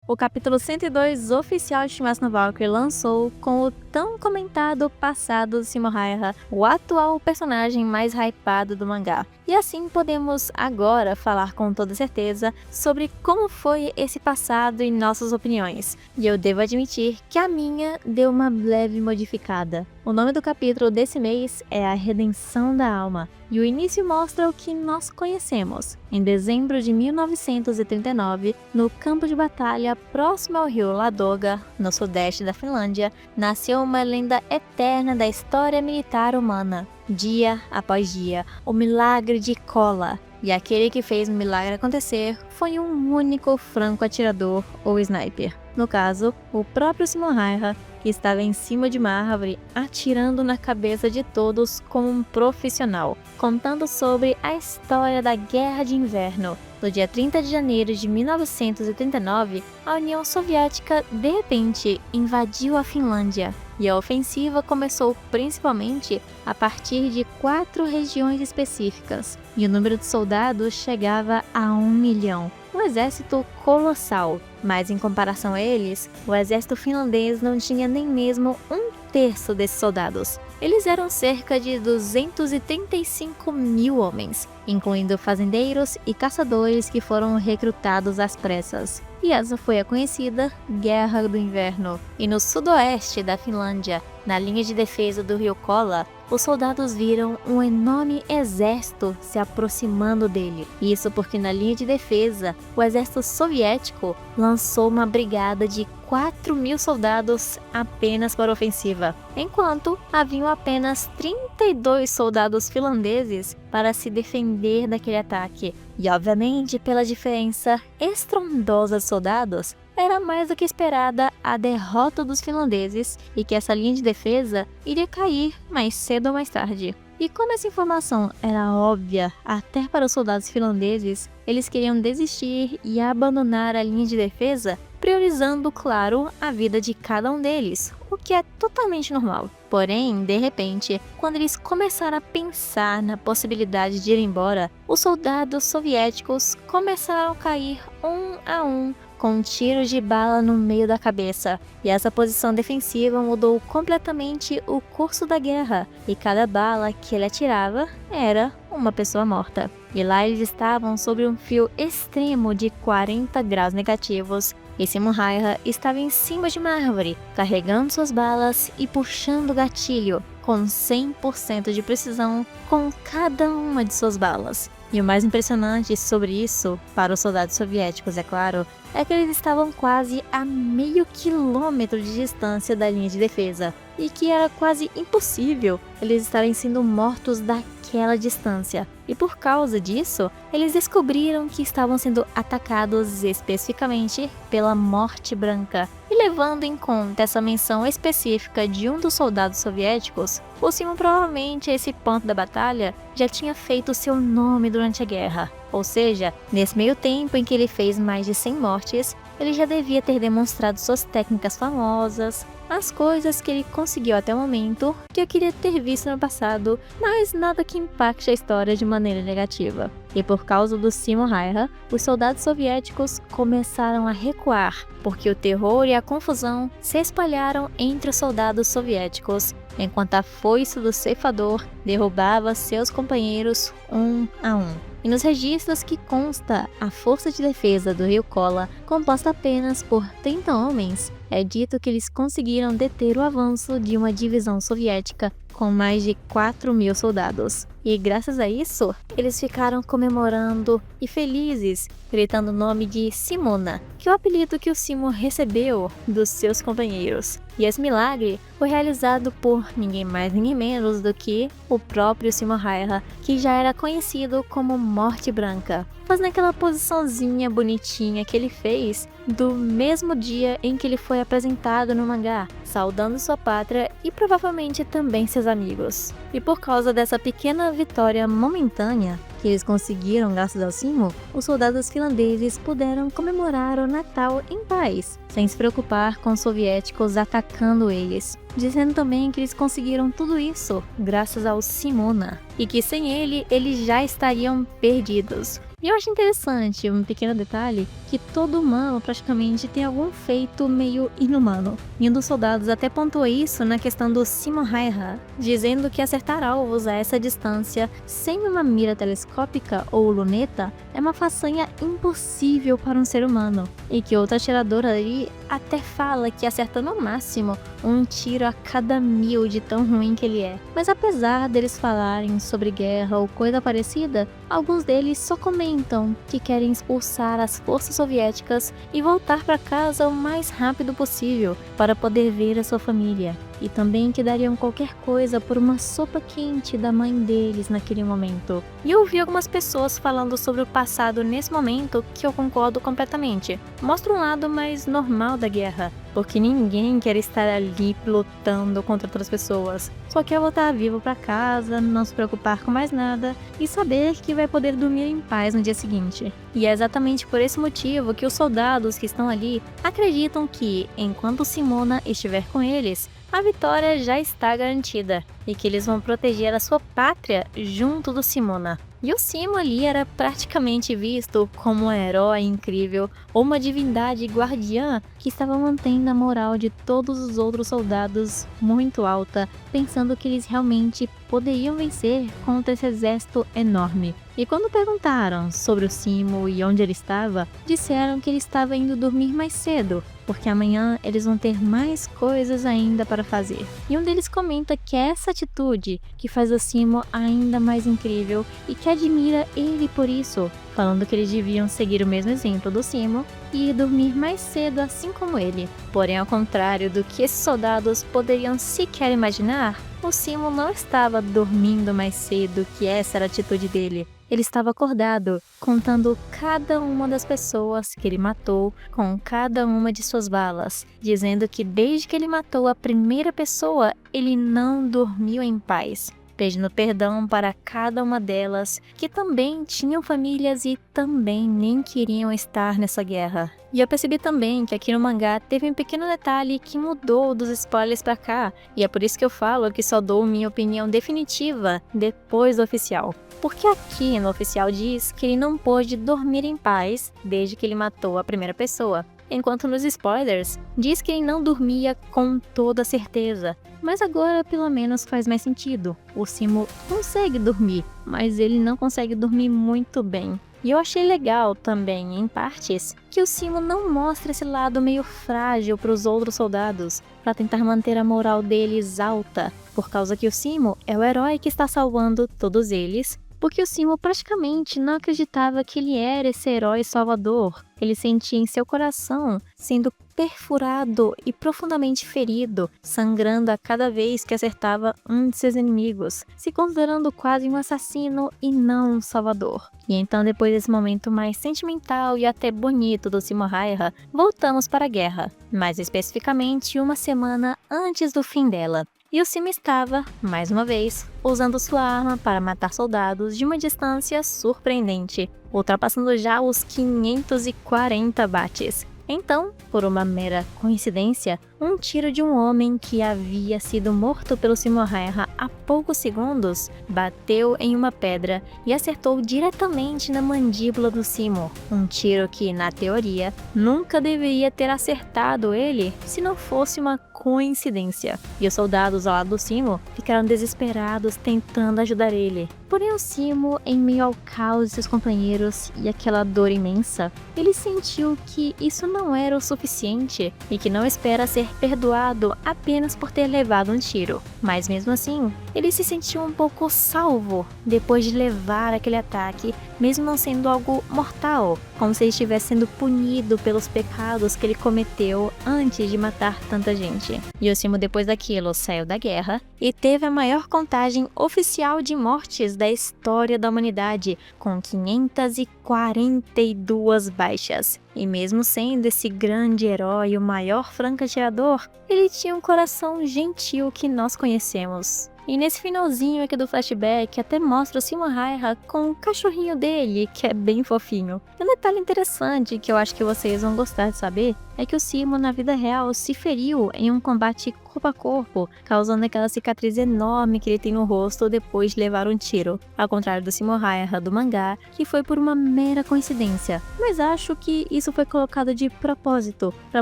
O capítulo 102 oficial de Shimatsu no Valkyrie lançou com o tão comentado passado do Simo Hayata, o atual personagem mais hypado do mangá. E assim podemos agora falar com toda certeza sobre como foi esse passado e nossas opiniões. E eu devo admitir que a minha deu uma leve modificada. O nome do capítulo desse mês é A Redenção da Alma, e o início mostra o que nós conhecemos. Em dezembro de 1939, no campo de batalha próximo ao rio Ladoga, no sudeste da Finlândia, nasceu uma lenda eterna da história militar humana. Dia após dia, o milagre de Kola. E aquele que fez o milagre acontecer foi um único franco-atirador ou sniper. No caso, o próprio Simo Hayata, que estava em cima de uma árvore atirando na cabeça de todos como um profissional, contando sobre a história da Guerra de Inverno. No dia 30 de janeiro de 1939, a União Soviética de repente invadiu a Finlândia. E a ofensiva começou principalmente a partir de 4 regiões específicas, e o número de soldados chegava a 1 milhão. Um exército colossal, mas em comparação a eles, o exército finlandês não tinha nem mesmo 1/3 desses soldados. Eles eram cerca de 235 mil homens, incluindo fazendeiros e caçadores que foram recrutados às pressas. E essa foi a conhecida Guerra do Inverno. E no sudoeste da Finlândia, na linha de defesa do rio Kola, os soldados viram um enorme exército se aproximando dele. Isso porque na linha de defesa, o exército soviético lançou uma brigada de 4.000 soldados apenas para a ofensiva, enquanto haviam apenas 32 soldados finlandeses para se defender daquele ataque. E obviamente, pela diferença estrondosa de soldados, era mais do que esperada a derrota dos finlandeses e que essa linha de defesa iria cair mais cedo ou mais tarde. E como essa informação era óbvia até para os soldados finlandeses, eles queriam desistir e abandonar a linha de defesa, priorizando, claro, a vida de cada um deles, o que é totalmente normal. Porém, de repente, quando eles começaram a pensar na possibilidade de ir embora, os soldados soviéticos começaram a cair um a um, com tiros de bala no meio da cabeça, e essa posição defensiva mudou completamente o curso da guerra, e cada bala que ele atirava era uma pessoa morta. E lá eles estavam sob um frio extremo de 40 graus negativos, e Simo Hayata estava em cima de uma árvore, carregando suas balas e puxando o gatilho, com 100% de precisão com cada uma de suas balas. E o mais impressionante sobre isso, para os soldados soviéticos, é claro, é que eles estavam quase a meio quilômetro de distância da linha de defesa, e que era quase impossível eles estarem sendo mortos daquela distância. E por causa disso, eles descobriram que estavam sendo atacados especificamente pela Morte Branca. E levando em conta essa menção específica de um dos soldados soviéticos, o Simo provavelmente a esse ponto da batalha já tinha feito seu nome durante a guerra. Ou seja, nesse meio tempo em que ele fez mais de 100 mortes, ele já devia ter demonstrado suas técnicas famosas, as coisas que ele conseguiu até o momento, que eu queria ter visto no passado, mas nada que impacte a história de maneira negativa. E por causa do Simo Hayata, os soldados soviéticos começaram a recuar, porque o terror e a confusão se espalharam entre os soldados soviéticos, enquanto a foice do ceifador derrubava seus companheiros um a um. E nos registros que consta a força de defesa do rio Kola, composta apenas por 30 homens, é dito que eles conseguiram deter o avanço de uma divisão soviética com mais de 4.000 soldados. E graças a isso, eles ficaram comemorando e felizes, gritando o nome de Simona, que é o apelido que o Simo recebeu dos seus companheiros. E esse milagre foi realizado por ninguém mais ninguém menos do que o próprio Simo Hayata, que já era conhecido como Morte Branca, fazendo aquela posiçãozinha bonitinha que ele fez do mesmo dia em que ele foi apresentado no mangá, saudando sua pátria e provavelmente também seus amigos. E por causa dessa pequena vitória momentânea que eles conseguiram graças ao Simo, os soldados finlandeses puderam comemorar o Natal em paz, sem se preocupar com os soviéticos atacando eles, dizendo também que eles conseguiram tudo isso graças ao Simona, e que sem ele, eles já estariam perdidos. E eu acho interessante um pequeno detalhe que todo humano praticamente tem algum feito meio inumano. E um dos soldados até pontuou isso na questão do Simon Raiha, dizendo que acertar alvos a essa distância sem uma mira telescópica ou luneta é uma façanha impossível para um ser humano. E que outro atirador ali até fala que acerta no máximo um tiro a cada 1000 de tão ruim que ele é. Mas apesar deles falarem sobre guerra ou coisa parecida, alguns deles só comentam que querem expulsar as forças soviéticas e voltar para casa o mais rápido possível para poder ver a sua família. E também que dariam qualquer coisa por uma sopa quente da mãe deles naquele momento. E eu ouvi algumas pessoas falando sobre o passado nesse momento que eu concordo completamente. Mostra um lado mais normal da guerra, porque ninguém quer estar ali lutando contra outras pessoas. Só quer voltar vivo para casa, não se preocupar com mais nada e saber que vai poder dormir em paz no dia seguinte. E é exatamente por esse motivo que os soldados que estão ali acreditam que, enquanto Simona estiver com eles, a vitória já está garantida e que eles vão proteger a sua pátria junto do Simona. E o Simo ali era praticamente visto como um herói incrível ou uma divindade guardiã que estava mantendo a moral de todos os outros soldados muito alta, pensando que eles realmente poderiam vencer contra esse exército enorme. E quando perguntaram sobre o Simo e onde ele estava, disseram que ele estava indo dormir mais cedo, porque amanhã eles vão ter mais coisas ainda para fazer. E um deles comenta que é essa atitude que faz o Simo ainda mais incrível e que admira ele por isso, falando que eles deviam seguir o mesmo exemplo do Simo e ir dormir mais cedo assim como ele. Porém, ao contrário do que esses soldados poderiam sequer imaginar, o Simo não estava dormindo mais cedo, que essa era a atitude dele. Ele estava acordado, contando cada uma das pessoas que ele matou com cada uma de suas balas, dizendo que desde que ele matou a primeira pessoa, ele não dormiu em paz, pedindo perdão para cada uma delas, que também tinham famílias e também nem queriam estar nessa guerra. E eu percebi também que aqui no mangá teve um pequeno detalhe que mudou dos spoilers pra cá, e é por isso que eu falo que só dou minha opinião definitiva depois do oficial. Porque aqui no oficial diz que ele não pôde dormir em paz desde que ele matou a primeira pessoa, enquanto nos spoilers diz que ele não dormia com toda certeza. Mas agora pelo menos faz mais sentido. O Simo consegue dormir, mas ele não consegue dormir muito bem. E eu achei legal também, em partes, que o Simo não mostra esse lado meio frágil para os outros soldados, para tentar manter a moral deles alta, por causa que o Simo é o herói que está salvando todos eles, porque o Simo praticamente não acreditava que ele era esse herói salvador. Ele sentia em seu coração sendo perfurado e profundamente ferido, sangrando a cada vez que acertava um de seus inimigos, se considerando quase um assassino e não um salvador. E então, depois desse momento mais sentimental e até bonito do Simo Raiha, voltamos para a guerra, mais especificamente uma semana antes do fim dela. E o Simo estava, mais uma vez, usando sua arma para matar soldados de uma distância surpreendente, ultrapassando já os 540 bates. Então, por uma mera coincidência, um tiro de um homem que havia sido morto pelo Simo Raiha há poucos segundos bateu em uma pedra e acertou diretamente na mandíbula do Simo. Um tiro que, na teoria, nunca deveria ter acertado ele se não fosse uma coincidência. E os soldados ao lado do Simo ficaram desesperados tentando ajudar ele. Porém, o Simo, em meio ao caos de seus companheiros e aquela dor imensa, ele sentiu que isso não era o suficiente e que não espera ser perdoado apenas por ter levado um tiro. Mas mesmo assim, ele se sentiu um pouco salvo depois de levar aquele ataque, mesmo não sendo algo mortal, como se ele estivesse sendo punido pelos pecados que ele cometeu antes de matar tanta gente. E o Simo, depois daquilo, saiu da guerra e teve a maior contagem oficial de mortes da história da humanidade, com 542 baixas. E mesmo sendo esse grande herói, o maior franco-atirador, ele tinha um coração gentil que nós conhecemos. E nesse finalzinho aqui do flashback até mostra o Simo Raiha com o cachorrinho dele, que é bem fofinho. E um detalhe interessante que eu acho que vocês vão gostar de saber é que o Simo na vida real se feriu em um combate corpo a corpo, causando aquela cicatriz enorme que ele tem no rosto depois de levar um tiro, ao contrário do Simo Hayata do mangá, que foi por uma mera coincidência. Mas acho que isso foi colocado de propósito, para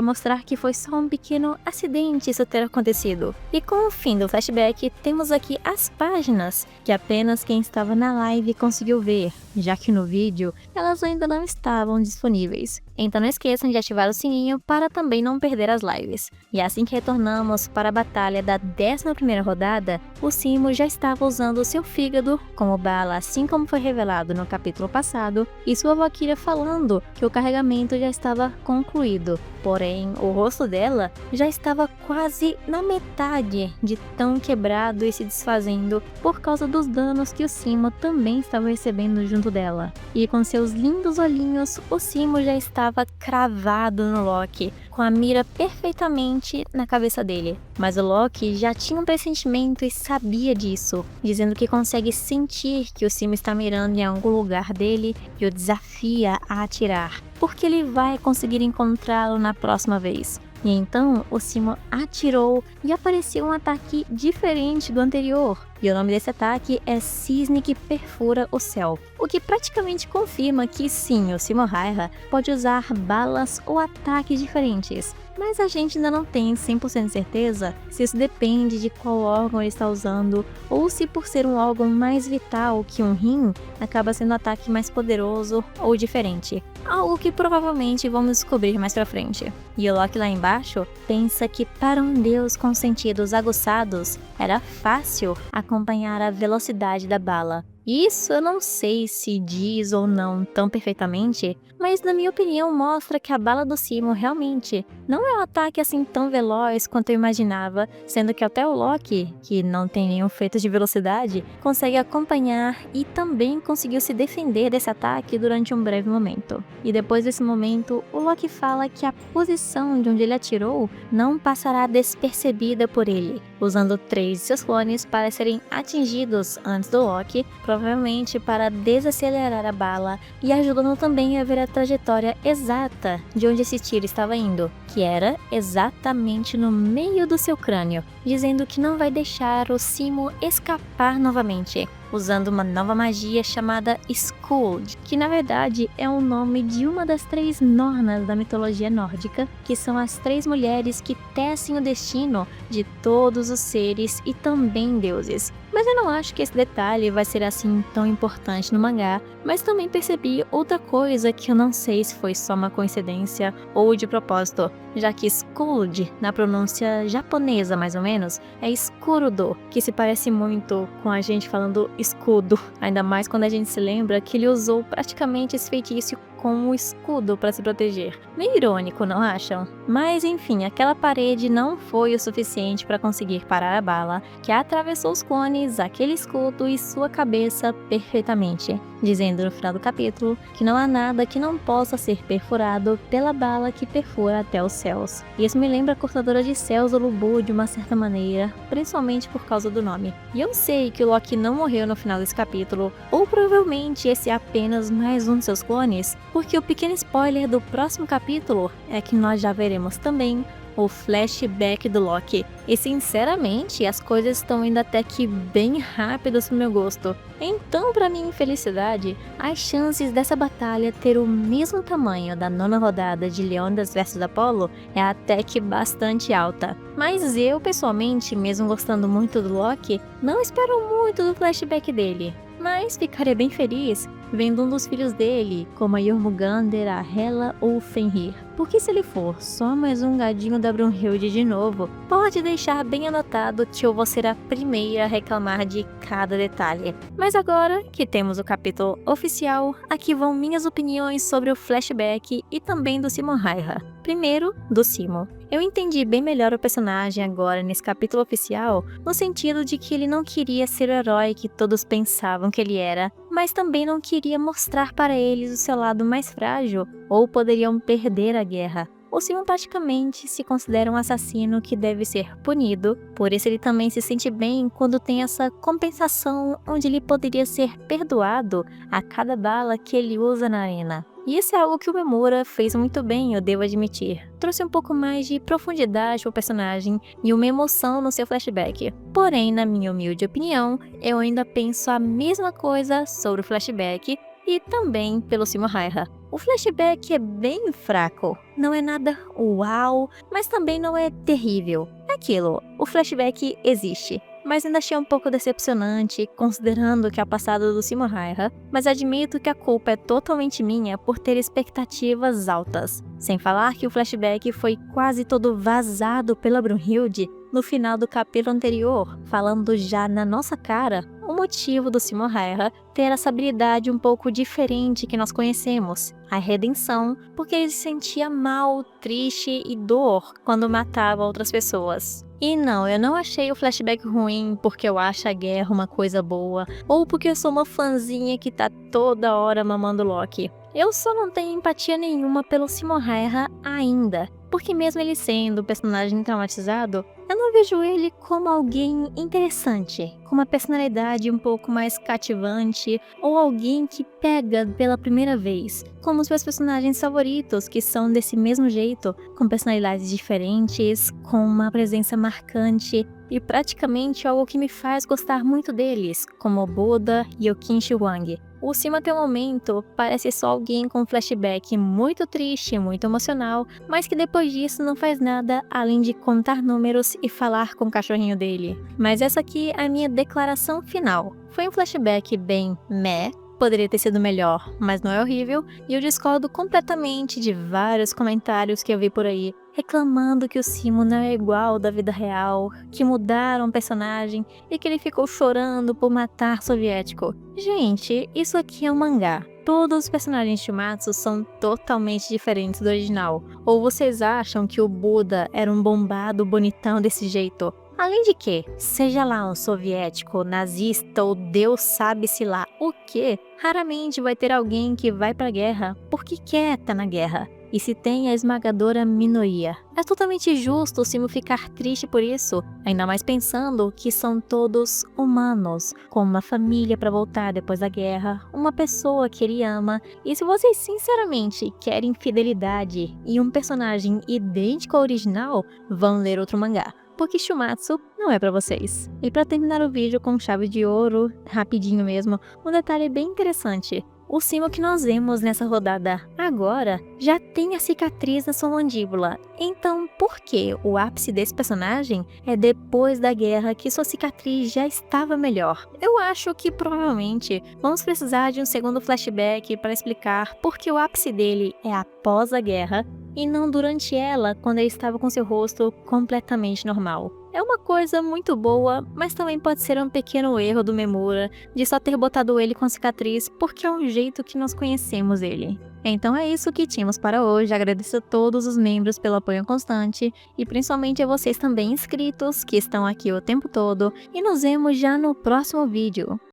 mostrar que foi só um pequeno acidente isso ter acontecido. E com o fim do flashback, temos aqui as páginas, que apenas quem estava na live conseguiu ver, já que no vídeo elas ainda não estavam disponíveis. Então não esqueçam de ativar o sininho para também não perder as lives. E assim que retornamos para a batalha da 11ª rodada, o Simo já estava usando seu fígado como bala, assim como foi revelado no capítulo passado, e sua Valkyria falando que o carregamento já estava concluído. Porém, o rosto dela já estava quase na metade de tão quebrado e se desfazendo por causa dos danos que o Simo também estava recebendo junto dela. E com seus lindos olhinhos, o Simo já estava cravado no Loki, com a mira perfeitamente na cabeça dele. Mas o Loki já tinha um pressentimento e sabia disso, dizendo que consegue sentir que o Simo está mirando em algum lugar dele e o desafia a atirar, porque ele vai conseguir encontrá-lo na próxima vez. E então o Simo atirou e apareceu um ataque diferente do anterior. E o nome desse ataque é Cisne que Perfura o Céu, o que praticamente confirma que sim, o Simo Hayata pode usar balas ou ataques diferentes. Mas a gente ainda não tem 100% certeza se isso depende de qual órgão ele está usando, ou se por ser um órgão mais vital que um rim, acaba sendo um ataque mais poderoso ou diferente. Algo que provavelmente vamos descobrir mais pra frente. E o Loki lá embaixo pensa que para um deus com sentidos aguçados, era fácil acompanhar a velocidade da bala. Isso eu não sei se diz ou não tão perfeitamente, mas na minha opinião mostra que a bala do Simo realmente não é um ataque assim tão veloz quanto eu imaginava, sendo que até o Loki, que não tem nenhum feito de velocidade, consegue acompanhar e também conseguiu se defender desse ataque durante um breve momento. E depois desse momento, o Loki fala que a posição de onde ele atirou não passará despercebida por ele, usando 3 de seus clones para serem atingidos antes do Loki, provavelmente para desacelerar a bala e ajudando também a ver a trajetória exata de onde esse tiro estava indo, que era exatamente no meio do seu crânio, dizendo que não vai deixar o Simo escapar novamente, usando uma nova magia chamada Skuld, que na verdade é o nome de uma das 3 Nornas da mitologia nórdica, que são as 3 mulheres que tecem o destino de todos os seres e também deuses. Mas eu não acho que esse detalhe vai ser assim tão importante no mangá, mas também percebi outra coisa que eu não sei se foi só uma coincidência ou de propósito, já que Skuld, na pronúncia japonesa mais ou menos, é escurudo, que se parece muito com a gente falando escudo, ainda mais quando a gente se lembra que ele usou praticamente esse feitiço com um escudo para se proteger. Meio irônico, não acham? Mas enfim, aquela parede não foi o suficiente para conseguir parar a bala, que atravessou os clones, aquele escudo e sua cabeça perfeitamente, dizendo no final do capítulo que não há nada que não possa ser perfurado pela bala que perfura até os céus. E isso me lembra a cortadora de céus do Lubu de uma certa maneira, principalmente por causa do nome. E eu sei que o Loki não morreu no final desse capítulo, ou provavelmente esse é apenas mais um de seus clones, porque o pequeno spoiler do próximo capítulo é que nós já veremos também o flashback do Loki. E sinceramente, as coisas estão indo até que bem rápidas pro meu gosto. Então, pra minha infelicidade, as chances dessa batalha ter o mesmo tamanho da 9ª rodada de Leônidas vs Apollo é até que bastante alta. Mas eu, pessoalmente, mesmo gostando muito do Loki, não espero muito do flashback dele. Mas ficaria bem feliz vendo um dos filhos dele, como a Jormungandr, a Hela ou o Fenrir. Porque se ele for só mais um gadinho da Brunhilde de novo, pode deixar bem anotado que eu vou ser a primeira a reclamar de cada detalhe. Mas agora que temos o capítulo oficial, aqui vão minhas opiniões sobre o flashback e também do Simo Hayata. Primeiro, do Simo. Eu entendi bem melhor o personagem agora nesse capítulo oficial, no sentido de que ele não queria ser o herói que todos pensavam que ele era, mas também não queria mostrar para eles o seu lado mais frágil, ou poderiam perder a guerra. O Simo praticamente se considera um assassino que deve ser punido, por isso ele também se sente bem quando tem essa compensação onde ele poderia ser perdoado a cada bala que ele usa na arena. E isso é algo que o Memura fez muito bem, eu devo admitir. Trouxe um pouco mais de profundidade pro personagem e uma emoção no seu flashback. Porém, na minha humilde opinião, eu ainda penso a mesma coisa sobre o flashback e também pelo Simo Häyhä. O flashback é bem fraco, não é nada uau, mas também não é terrível. É aquilo, o flashback existe, mas ainda achei um pouco decepcionante, considerando que é o passado do Simo Häyhä, mas admito que a culpa é totalmente minha por ter expectativas altas. Sem falar que o flashback foi quase todo vazado pela Brunhilde no final do capítulo anterior, falando já na nossa cara o motivo do Simo Häyhä ter essa habilidade um pouco diferente que nós conhecemos, a redenção, porque ele se sentia mal, triste e dor quando matava outras pessoas. E não, eu não achei o flashback ruim porque eu acho a guerra uma coisa boa, ou porque eu sou uma fãzinha que tá toda hora mamando Loki. Eu só não tenho empatia nenhuma pelo Simo Häyhä ainda, porque mesmo ele sendo um personagem traumatizado, eu não vejo ele como alguém interessante, com uma personalidade um pouco mais cativante, ou alguém que pega pela primeira vez, como os meus personagens favoritos, que são desse mesmo jeito, com personalidades diferentes, com uma presença marcante, e praticamente algo que me faz gostar muito deles, como o Buda e o Qin Shi Huang. O Simo até o momento parece só alguém com um flashback muito triste, muito emocional, mas que depois disso não faz nada além de contar números e falar com o cachorrinho dele. Mas essa aqui é a minha declaração final. Foi um flashback bem meh, poderia ter sido melhor, mas não é horrível, e eu discordo completamente de vários comentários que eu vi por aí, reclamando que o Simo não é igual ao da vida real, que mudaram o personagem e que ele ficou chorando por matar soviético. Gente, isso aqui é um mangá. Todos os personagens de Shumatsu são totalmente diferentes do original. Ou vocês acham que o Buda era um bombado bonitão desse jeito? Além de que, seja lá um soviético, nazista ou Deus sabe-se lá o que, raramente vai ter alguém que vai pra guerra porque quer tá na guerra. E se tem a esmagadora minoria. É totalmente justo o Simo ficar triste por isso, ainda mais pensando que são todos humanos, com uma família para voltar depois da guerra, uma pessoa que ele ama, e se vocês sinceramente querem fidelidade e um personagem idêntico ao original, vão ler outro mangá. Porque Shumatsu não é pra vocês. E pra terminar o vídeo com chave de ouro, rapidinho mesmo, um detalhe bem interessante. O Simo que nós vemos nessa rodada agora já tem a cicatriz na sua mandíbula. Então, por que o ápice desse personagem é depois da guerra que sua cicatriz já estava melhor? Eu acho que provavelmente vamos precisar de um segundo flashback para explicar por que o ápice dele é após a guerra e não durante ela, quando ele estava com seu rosto completamente normal. É uma coisa muito boa, mas também pode ser um pequeno erro do Memura de só ter botado ele com cicatriz porque é um jeito que nós conhecemos ele. Então é isso que tínhamos para hoje, agradeço a todos os membros pelo apoio constante e principalmente a vocês também inscritos que estão aqui o tempo todo e nos vemos já no próximo vídeo.